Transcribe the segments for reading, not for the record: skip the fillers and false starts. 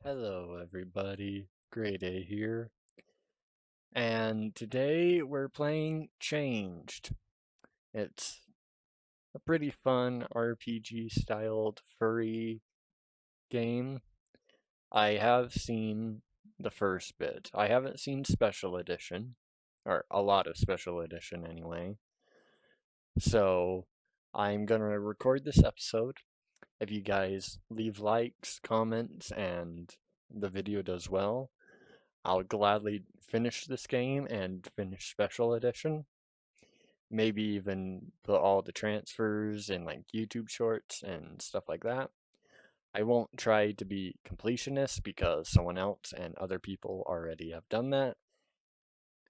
Hello, everybody. Grade A here. And today we're playing Changed. It's a pretty fun RPG styled furry game. I have seen the first bit. I haven't seen Special Edition, or a lot of Special Edition anyway. So I'm gonna record this episode. If you guys leave likes, comments, and the video does well, I'll gladly finish this game and finish Special Edition. Maybe even put all the transfers in like YouTube shorts and stuff like that. I won't try to be completionist because someone else and other people already have done that,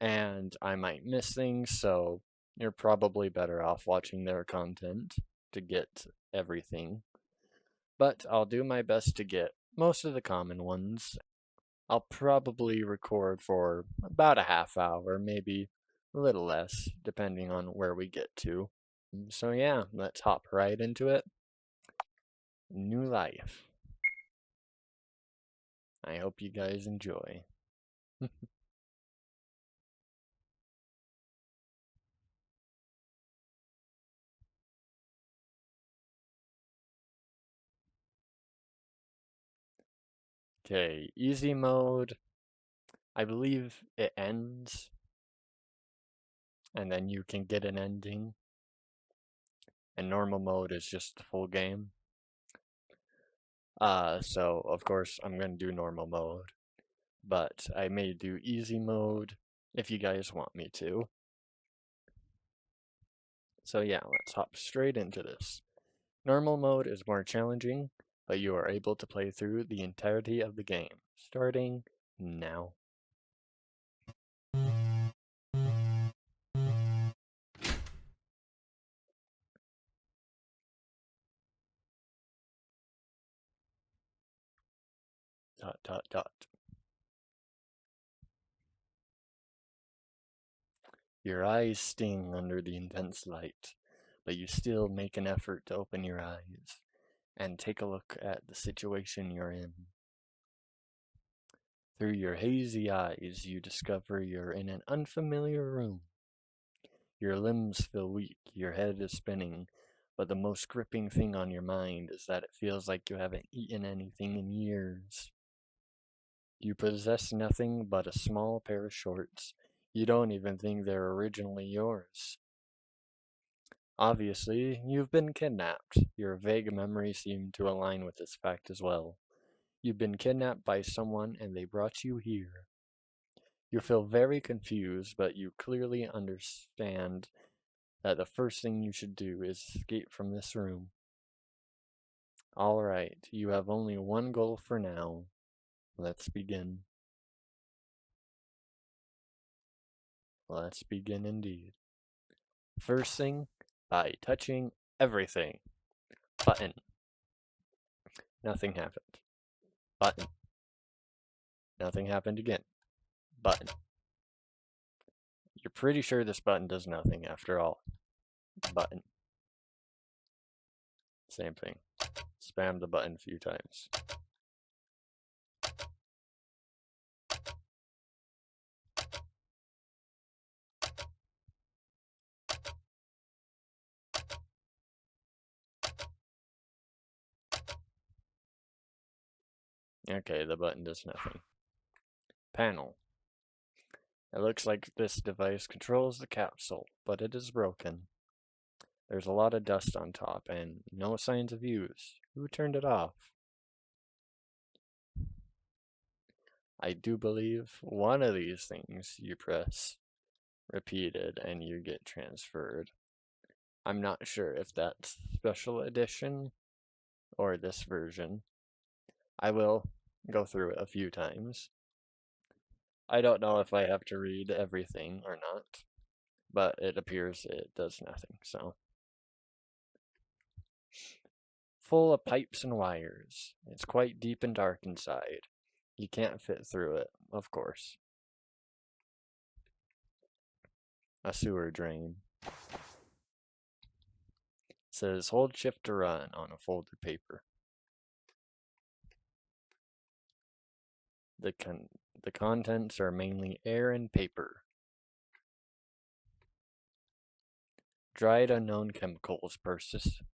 and I might miss things, so you're probably better off watching their content to get everything. But I'll do my best to get most of the common ones. I'll probably record for about a half hour, maybe a little less, depending on where we get to. So yeah, let's hop right into it. New life. I hope you guys enjoy. Okay, easy mode. I believe it ends, and then you can get an ending. And normal mode is just the full game. So of course I'm gonna do normal mode, but I may do easy mode if you guys want me to. So yeah, let's hop straight into this. Normal mode is more challenging, but you are able to play through the entirety of the game, starting now. Dot dot dot. Your eyes sting under the intense light, but you still make an effort to open your eyes and take a look at the situation you're in. Through your hazy eyes, you discover you're in an unfamiliar room. Your limbs feel weak, your head is spinning, but the most gripping thing on your mind is that it feels like you haven't eaten anything in years. You possess nothing but a small pair of shorts. You don't even think they're originally yours. Obviously, you've been kidnapped. Your vague memories seem to align with this fact as well. You've been kidnapped by someone and they brought you here. You feel very confused, but you clearly understand that the first thing you should do is escape from this room. Alright, you have only one goal for now. Let's begin. Let's begin indeed. First thing, by touching everything. Button. Nothing happened. Button. Nothing happened again. Button. You're pretty sure this button does nothing after all. Button. Same thing. Spam the button a few times. Okay, the button does nothing. Panel. It looks like this device controls the capsule, but it is broken. There's a lot of dust on top and no signs of use. Who turned it off? I do believe one of these things you press repeated and you get transferred. I'm not sure if that's special edition or this version. I will go through it a few times. I don't know if I have to read everything or not, but it appears it does nothing, so. Full of pipes and wires. It's quite deep and dark inside. You can't fit through it, of course. A sewer drain. It says hold shift to run on a folded paper. The, con the contents are mainly air and paper. Dried unknown chemicals precipitate.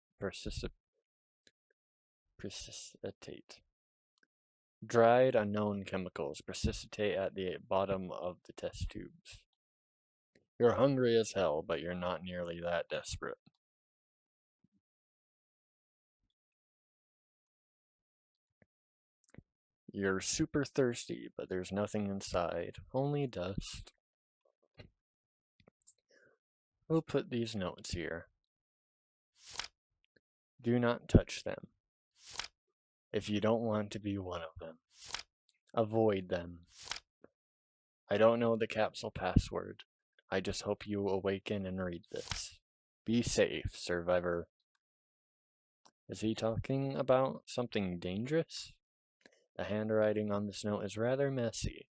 Dried unknown chemicals precipitate at the bottom of the test tubes. You're hungry as hell, but you're not nearly that desperate. You're super thirsty, but there's nothing inside, only dust. We'll put these notes here. Do not touch them. If you don't want to be one of them, avoid them. I don't know the capsule password. I just hope you awaken and read this. Be safe, survivor. Is he talking about something dangerous? The handwriting on this note is rather messy,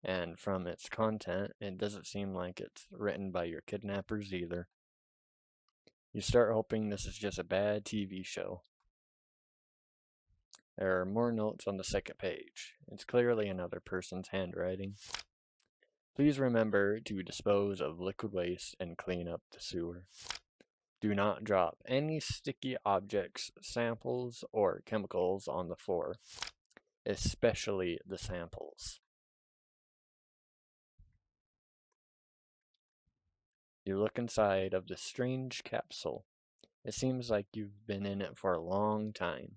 and from its content, it doesn't seem like it's written by your kidnappers either. You start hoping this is just a bad TV show. There are more notes on the second page. It's clearly another person's handwriting. Please remember to dispose of liquid waste and clean up the sewer. Do not drop any sticky objects, samples, or chemicals on the floor, especially the samples. You look inside of this strange capsule. It seems like you've been in it for a long time.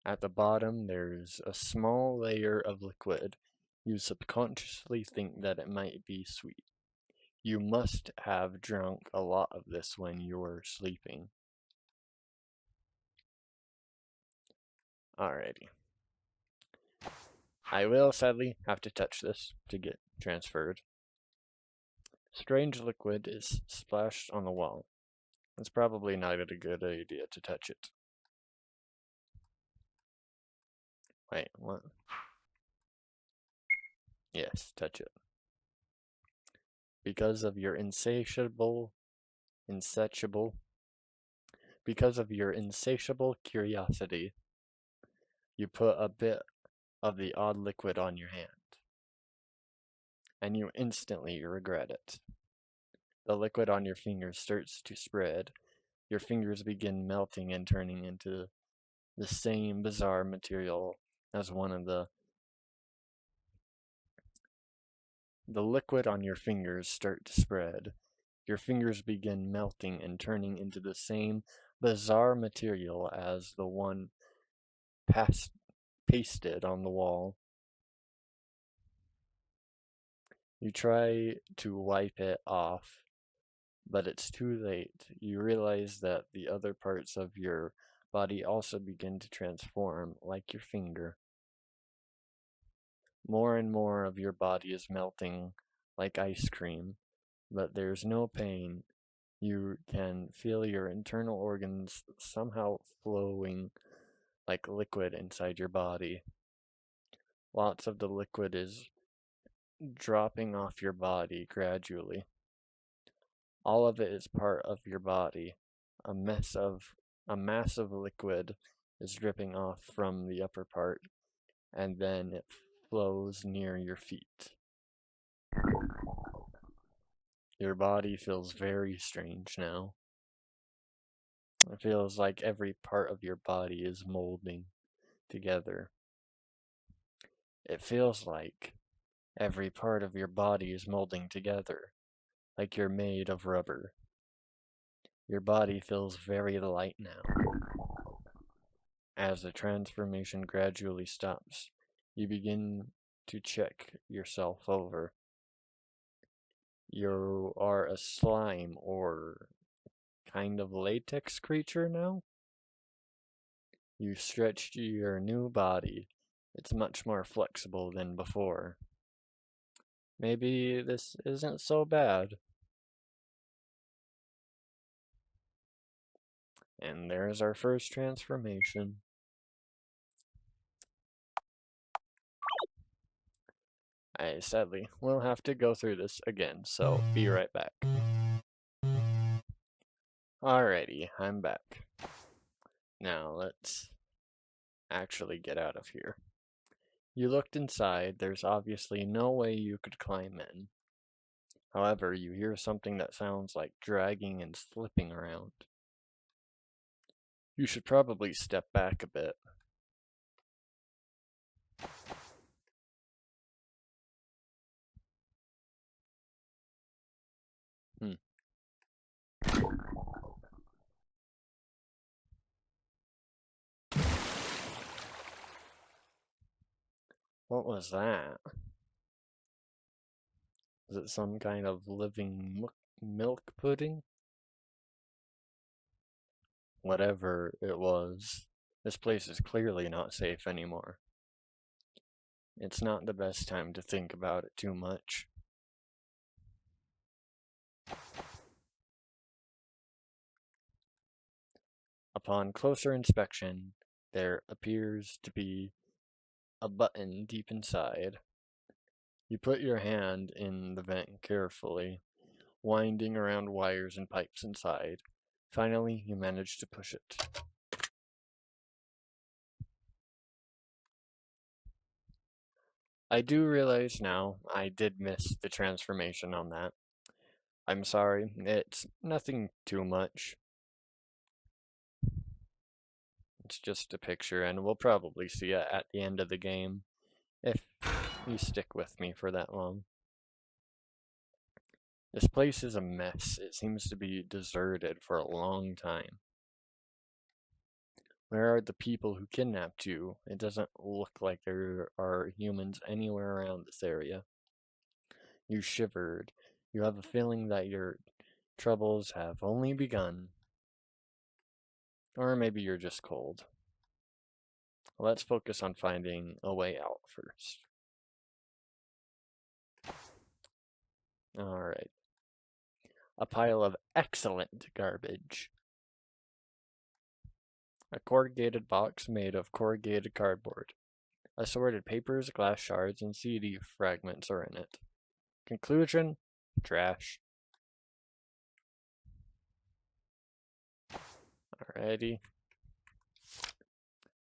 At the bottom, there's a small layer of liquid. You subconsciously think that it might be sweet. You must have drunk a lot of this when you were sleeping. Alrighty. I will sadly have to touch this to get transferred. Strange liquid is splashed on the wall. It's probably not a good idea to touch it. Wait, what? Yes, touch it. Because of your insatiable curiosity, you put a bit of the odd liquid on your hand, and you instantly regret it. The liquid on your fingers starts to spread. Your fingers begin melting and turning into the same bizarre material as one of the liquid on your fingers start to spread. Your fingers begin melting and turning into the same bizarre material as the one pasted on the wall. You try to wipe it off, but it's too late. You realize that the other parts of your body also begin to transform, like your finger. More and more of your body is melting like ice cream, but there's no pain. You can feel your internal organs somehow flowing like liquid inside your body. Lots of the liquid is dropping off your body gradually. All of it is part of your body. A mass of liquid is dripping off from the upper part, and then it flows near your feet. Your body feels very strange now. It feels like every part of your body is molding together. It feels like every part of your body is molding together, like you're made of rubber. Your body feels very light now. As the transformation gradually stops, you begin to check yourself over. You are a slime or kind of latex creature now. You stretched your new body. It's much more flexible than before. Maybe this isn't so bad. And there's our first transformation. I sadly will have to go through this again, so be right back. Alrighty, I'm back. Now let's actually get out of here. You looked inside. There's obviously no way you could climb in. However, you hear something that sounds like dragging and slipping around. You should probably step back a bit. Hmm. What was that? Is it some kind of living milk pudding? Whatever it was, this place is clearly not safe anymore. It's not the best time to think about it too much. Upon closer inspection, there appears to be a button deep inside. You put your hand in the vent carefully, winding around wires and pipes inside. Finally, you manage to push it. I do realize now I did miss the transformation on that. I'm sorry, it's nothing too much. It's just a picture, and we'll probably see it at the end of the game, if you stick with me for that long. This place is a mess. It seems to be deserted for a long time. Where are the people who kidnapped you? It doesn't look like there are humans anywhere around this area. You shivered. You have a feeling that your troubles have only begun. Or maybe you're just cold. Let's focus on finding a way out first. Alright. A pile of excellent garbage. A corrugated box made of corrugated cardboard. Assorted papers, glass shards, and CD fragments are in it. Conclusion: trash. Alrighty.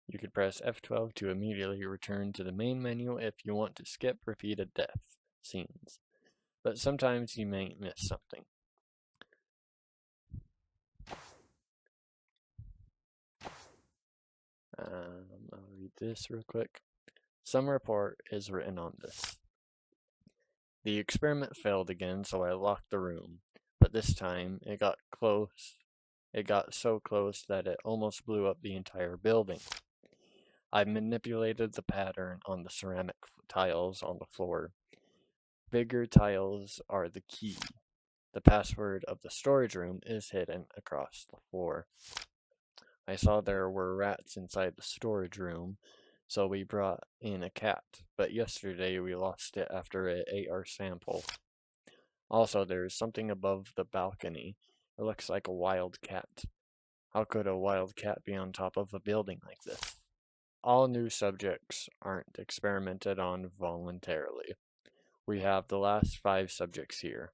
You could press F12 to immediately return to the main menu if you want to skip repeated death scenes. But sometimes you may miss something. I'll read this real quick. Some report is written on this. The experiment failed again, so I locked the room. But this time, it got close. It got so close that it almost blew up the entire building. I manipulated the pattern on the ceramic tiles on the floor. Bigger tiles are the key. The password of the storage room is hidden across the floor. I saw there were rats inside the storage room, so we brought in a cat, but yesterday we lost it after it ate our sample. Also, there's something above the balcony. It looks like a wild cat. How could a wild cat be on top of a building like this? All new subjects aren't experimented on voluntarily. We have the last 5 subjects here.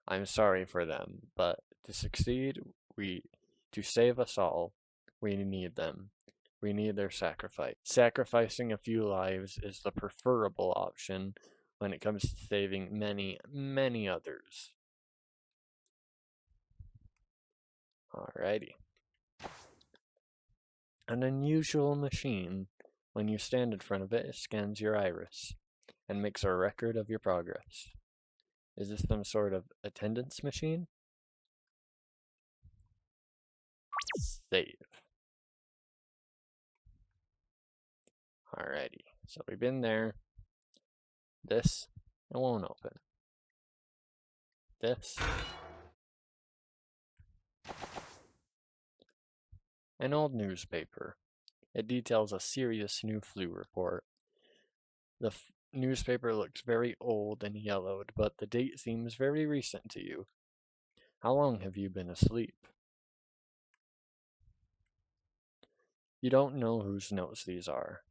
I'm sorry for them, but to succeed, to save us all, we need them. We need their sacrifice. Sacrificing a few lives is the preferable option when it comes to saving many, many others. Alrighty. An unusual machine. When you stand in front of it, it scans your iris and makes a record of your progress. Is this some sort of attendance machine? Save. Alrighty, so we've been there. This, it won't open. This. An old newspaper. It details a serious new flu report. The newspaper looks very old and yellowed, but the date seems very recent to you. How long have you been asleep? You don't know whose notes these are.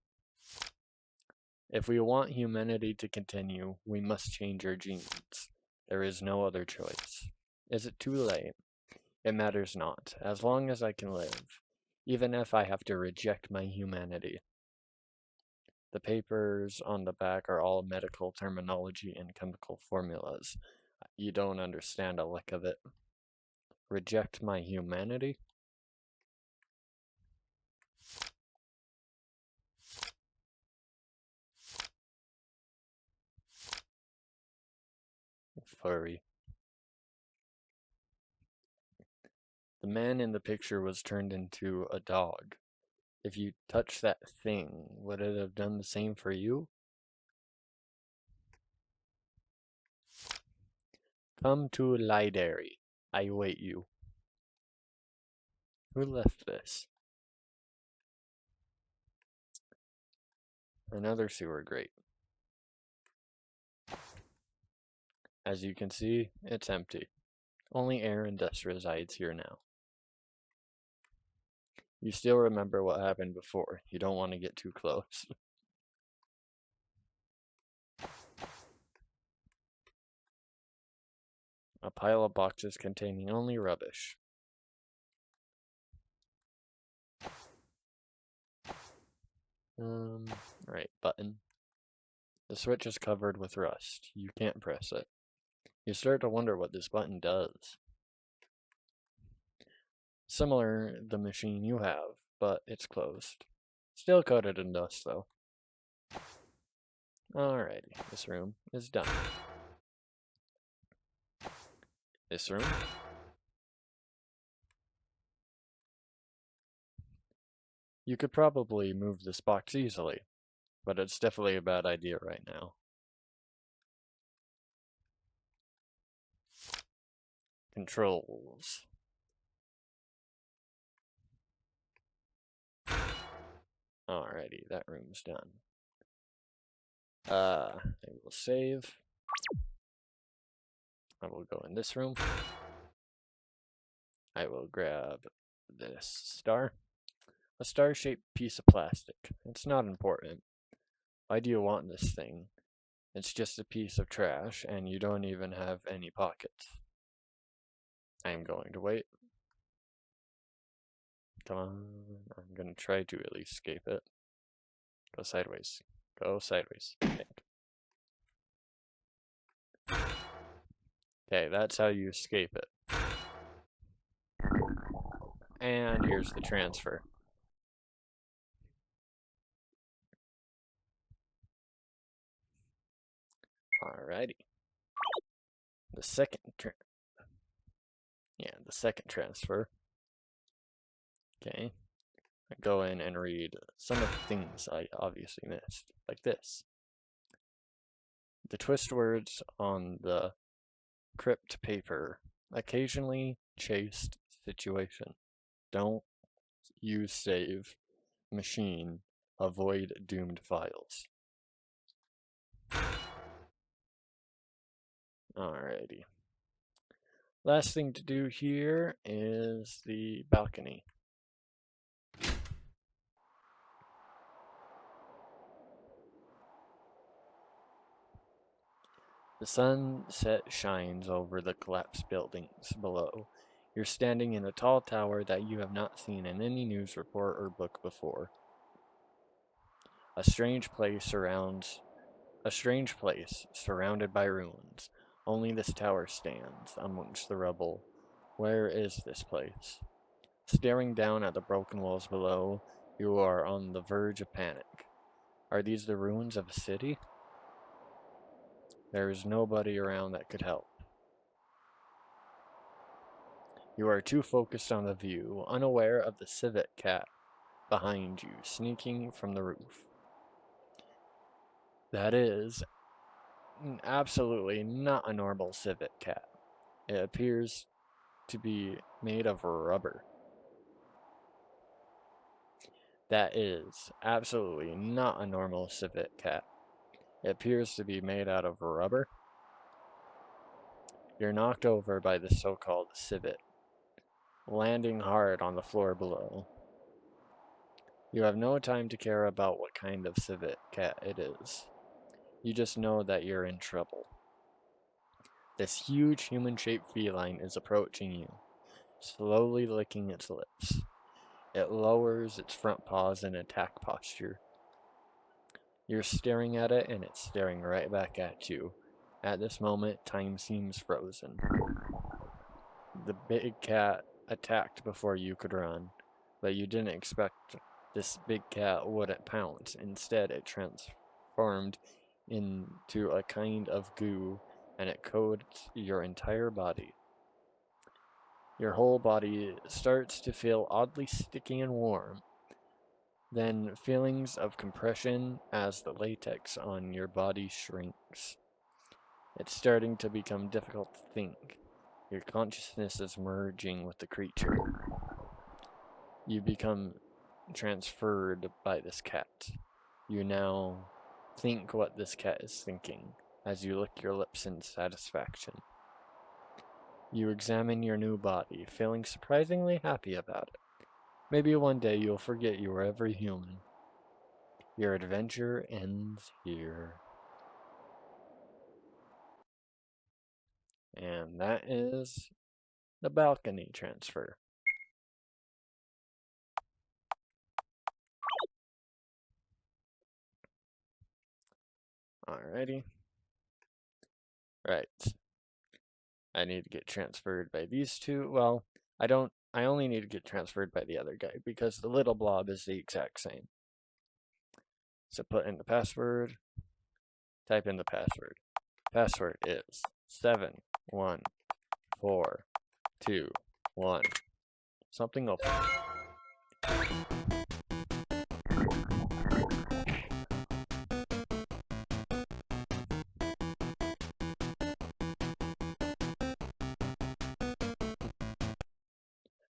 If we want humanity to continue, we must change our genes. There is no other choice. Is it too late? It matters not, as long as I can live, even if I have to reject my humanity. The papers on the back are all medical terminology and chemical formulas. You don't understand a lick of it. Reject my humanity? Furry. The man in the picture was turned into a dog. If you touch that thing, would it have done the same for you? Come to Library. I await you. Who left this? Another sewer grate. As you can see, it's empty. Only air and dust resides here now. You still remember what happened before. You don't want to get too close. A pile of boxes containing only rubbish. Right, button. The switch is covered with rust. You can't press it. You start to wonder what this button does. Similar the machine you have, but it's closed. Still coated in dust though. Alrighty, this room is done. This room. You could probably move this box easily, but it's definitely a bad idea right now. Controls. Alrighty, that room's done. I will save. I will go in this room. I will grab this star. A star-shaped piece of plastic. It's not important. Why do you want this thing? It's just a piece of trash, and you don't even have any pockets. I am going to wait. Come on. I'm going to try to at least escape it. Go sideways. Go sideways. Okay, that's how you escape it. And here's the transfer. Alrighty. The second transfer. Okay. I go in and read some of the things I obviously missed, like this. The twist words on the crypt paper. Occasionally chased situation. Don't use save. Machine. Avoid doomed files. Alrighty. Last thing to do here is the balcony. The sunset shines over the collapsed buildings below. You're standing in a tall tower that you have not seen in any news report or book before. A strange place surrounded by ruins. Only this tower stands amongst the rubble. Where is this place? Staring down at the broken walls below, you are on the verge of panic. Are these the ruins of a city? There is nobody around that could help. You are too focused on the view, unaware of the civet cat behind you, sneaking from the roof. That is absolutely not a normal civet cat. It appears to be made of rubber. That is absolutely not a normal civet cat. It appears to be made out of rubber. You're knocked over by the so-called civet, landing hard on the floor below. You have no time to care about what kind of civet cat it is. You just know that you're in trouble. This huge human-shaped feline is approaching you, slowly licking its lips. It lowers its front paws in attack posture. You're staring at it, and it's staring right back at you. At this moment, time seems frozen. The big cat attacked before you could run, but you didn't expect this big cat wouldn't pounce. Instead, it transformed into a kind of goo, and it coats your entire body. Your whole body starts to feel oddly sticky and warm. Then feelings of compression as the latex on your body shrinks. It's starting to become difficult to think. Your consciousness is merging with the creature. You become transferred by this cat. You now think what this cat is thinking as you lick your lips in satisfaction. You examine your new body, feeling surprisingly happy about it. Maybe one day you'll forget you were ever human. Your adventure ends here. And that is the balcony transfer. Alrighty. Right. I need to get transferred by these two. Well, I only need to get transferred by the other guy because the little blob is the exact same. So put in the password, type in the password. Password is 71421. Something open.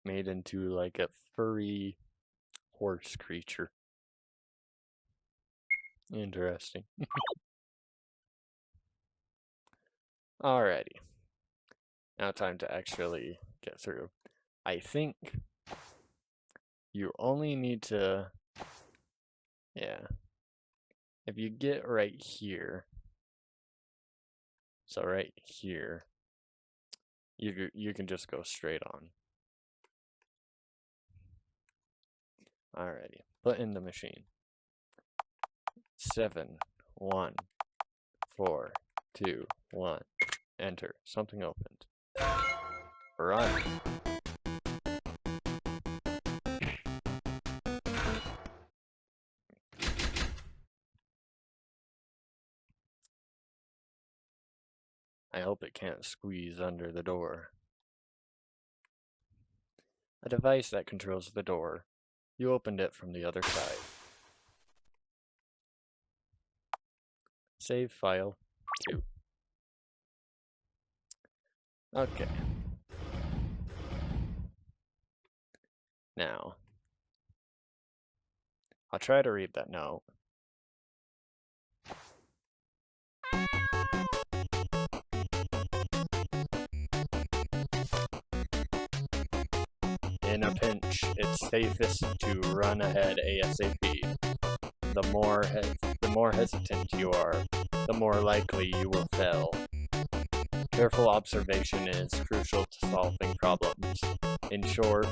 Made into like a furry horse creature. Interesting. Alrighty. Now time to actually get through. I think you only need to, yeah. If you get right here, so right here, you can just go straight on. Alrighty, put in the machine. 71421. Enter. Something opened. Run. I hope it can't squeeze under the door. A device that controls the door. You opened it from the other side. Save file 2. Okay. Now, I'll try to read that note. In a pinch, it's safest to run ahead ASAP. The more hesitant you are, the more likely you will fail. Careful observation is crucial to solving problems. In short,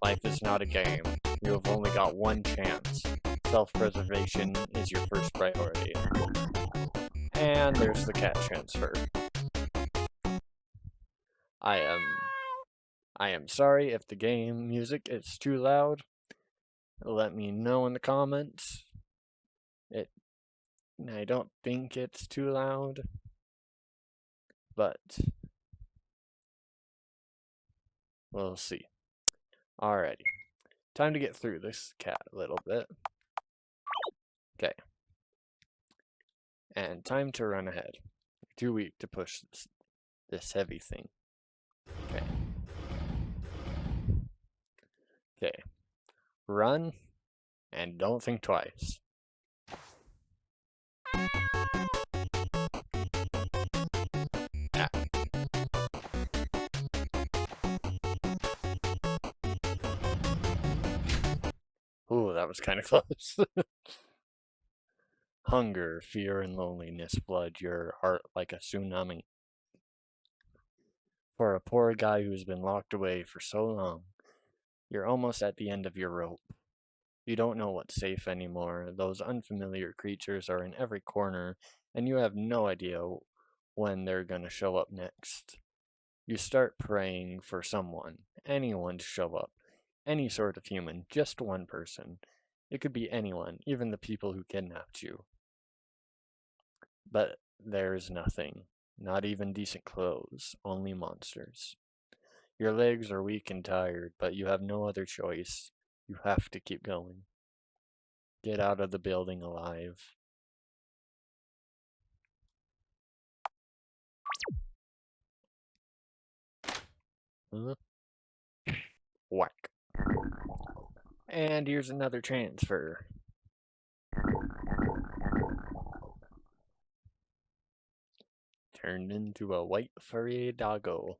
life is not a game. You have only got one chance. Self-preservation is your first priority. And there's the cat transfer. I am sorry if the game music is too loud. Let me know in the comments. I don't think it's too loud, but we'll see. Alrighty, time to get through this cat a little bit. Okay, and time to run ahead. You're too weak to push this heavy thing. Okay. Okay. Run, and don't think twice. Ah. Ooh, that was kind of close. Hunger, fear, and loneliness flood your heart like a tsunami. For a poor guy who's been locked away for so long, you're almost at the end of your rope. You don't know what's safe anymore. Those unfamiliar creatures are in every corner, and you have no idea when they're gonna show up next. You start praying for someone, anyone to show up, any sort of human, just one person. It could be anyone, even the people who kidnapped you. But there's nothing, not even decent clothes, only monsters. Your legs are weak and tired, but you have no other choice. You have to keep going. Get out of the building alive. Huh? Whack. And here's another transfer. Turned into a white furry doggo.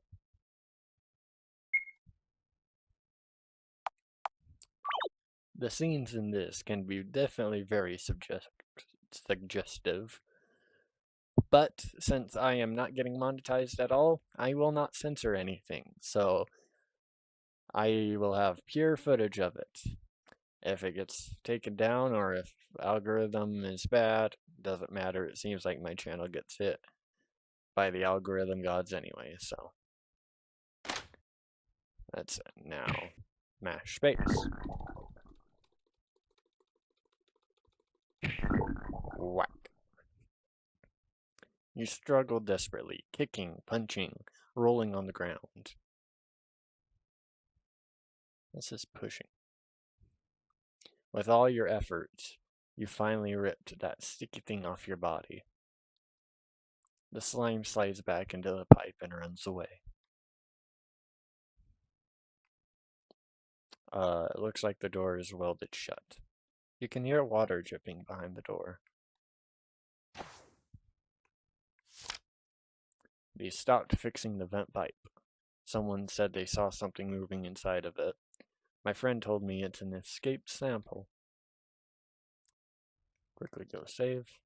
The scenes in this can be definitely very suggestive, but since I am not getting monetized at all, I will not censor anything, so I will have pure footage of it. If it gets taken down or if algorithm is bad, doesn't matter. It seems like my channel gets hit by the algorithm gods anyway, so that's it. Now mash space. Whack. You struggle desperately, kicking, punching, rolling on the ground. This is pushing. With all your efforts, you finally ripped that sticky thing off your body. The slime slides back into the pipe and runs away. It looks like the door is welded shut. You can hear water dripping behind the door. They stopped fixing the vent pipe. Someone said they saw something moving inside of it. My friend told me it's an escaped sample. Quickly go save.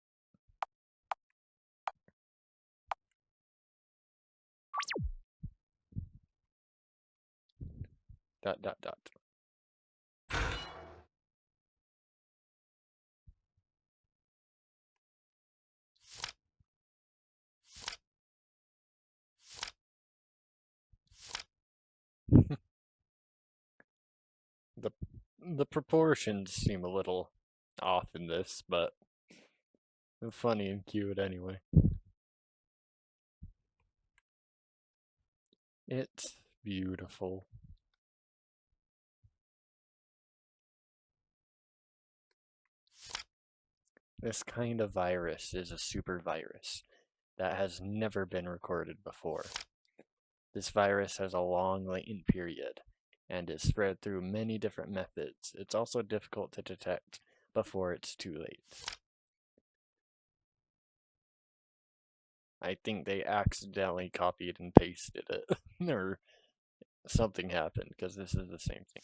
Dot dot dot. the the proportions seem a little off in this, but funny and cute anyway. It's beautiful. This kind of virus is a super virus that has never been recorded before. This virus has a long latent period and is spread through many different methods. It's also difficult to detect before it's too late. I think they accidentally copied and pasted it, or something happened, because this is the same thing.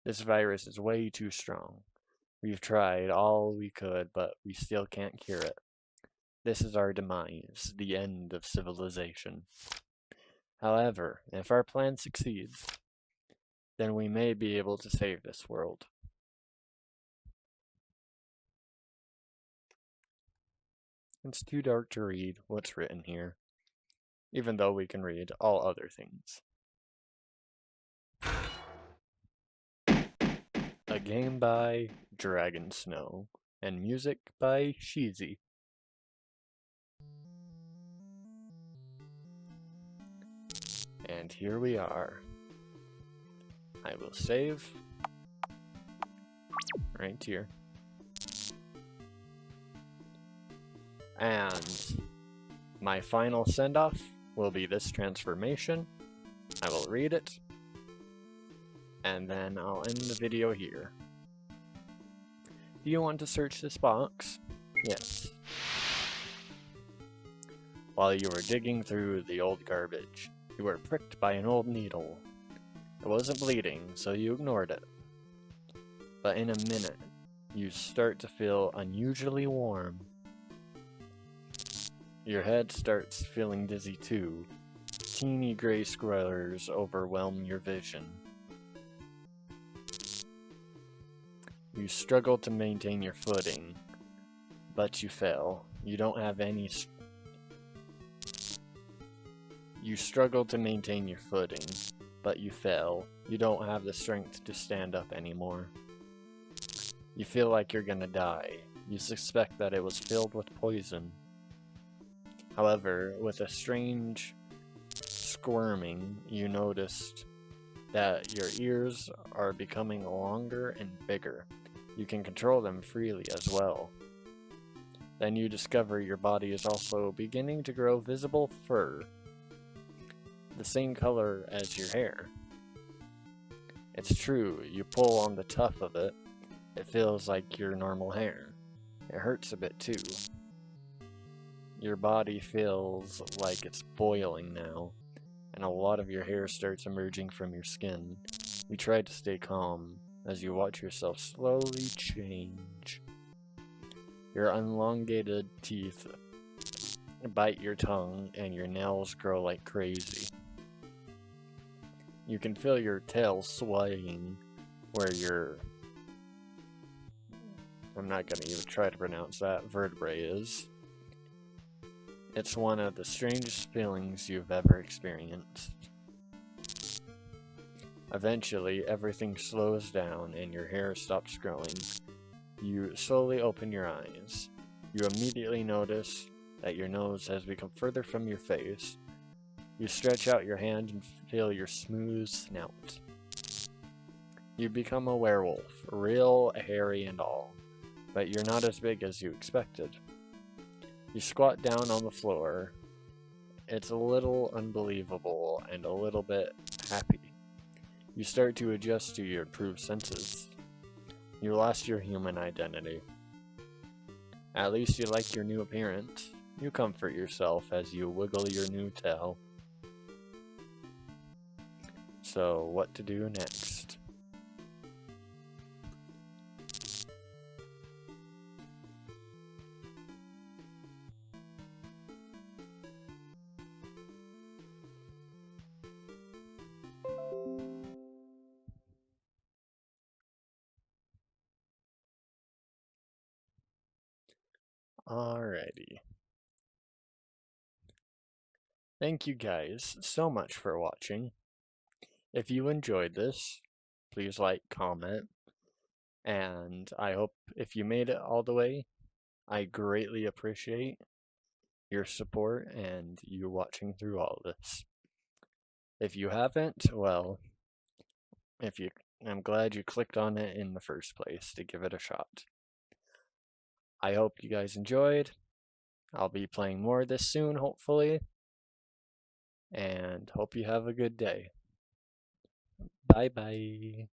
This virus is way too strong. We've tried all we could, but we still can't cure it. This is our demise, the end of civilization. However, if our plan succeeds, then we may be able to save this world. It's too dark to read what's written here, even though we can read all other things. A game by Dragon Snow, and music by Sheezy. And here we are. I will save right here. And my final send-off will be this transformation. I will read it, and then I'll end the video here. Do you want to search this box? Yes. While you were digging through the old garbage, you were pricked by an old needle. It wasn't bleeding, so you ignored it. But in a minute, you start to feel unusually warm. Your head starts feeling dizzy too. Teeny gray squares overwhelm your vision. You struggle to maintain your footing, but you fail. You don't have any. You struggle to maintain your footing, but you fail. You don't have the strength to stand up anymore. You feel like you're gonna die. You suspect that it was filled with poison. However, with a strange squirming, you noticed that your ears are becoming longer and bigger. You can control them freely as well. Then you discover your body is also beginning to grow visible fur, the same color as your hair. It's true, you pull on the tuft of it, it feels like your normal hair. It hurts a bit too. Your body feels like it's boiling now, and a lot of your hair starts emerging from your skin. You try to stay calm as you watch yourself slowly change. Your elongated teeth bite your tongue and your nails grow like crazy. You can feel your tail swaying where your, I'm not gonna even try to pronounce that, vertebrae is. It's one of the strangest feelings you've ever experienced. Eventually, everything slows down and your hair stops growing. You slowly open your eyes. You immediately notice that your nose has become further from your face. You stretch out your hand and feel your smooth snout. You become a werewolf, real hairy and all, but you're not as big as you expected. You squat down on the floor. It's a little unbelievable and a little bit happy. You start to adjust to your improved senses. You lost your human identity. At least you like your new appearance. You comfort yourself as you wiggle your new tail. So, what to do next? Alrighty. Thank you guys so much for watching. If you enjoyed this, please like, comment, and I hope if you made it all the way, I greatly appreciate your support and you watching through all this. If you haven't, well, I'm glad you clicked on it in the first place to give it a shot. I hope you guys enjoyed. I'll be playing more of this soon, hopefully, and hope you have a good day. Bye bye.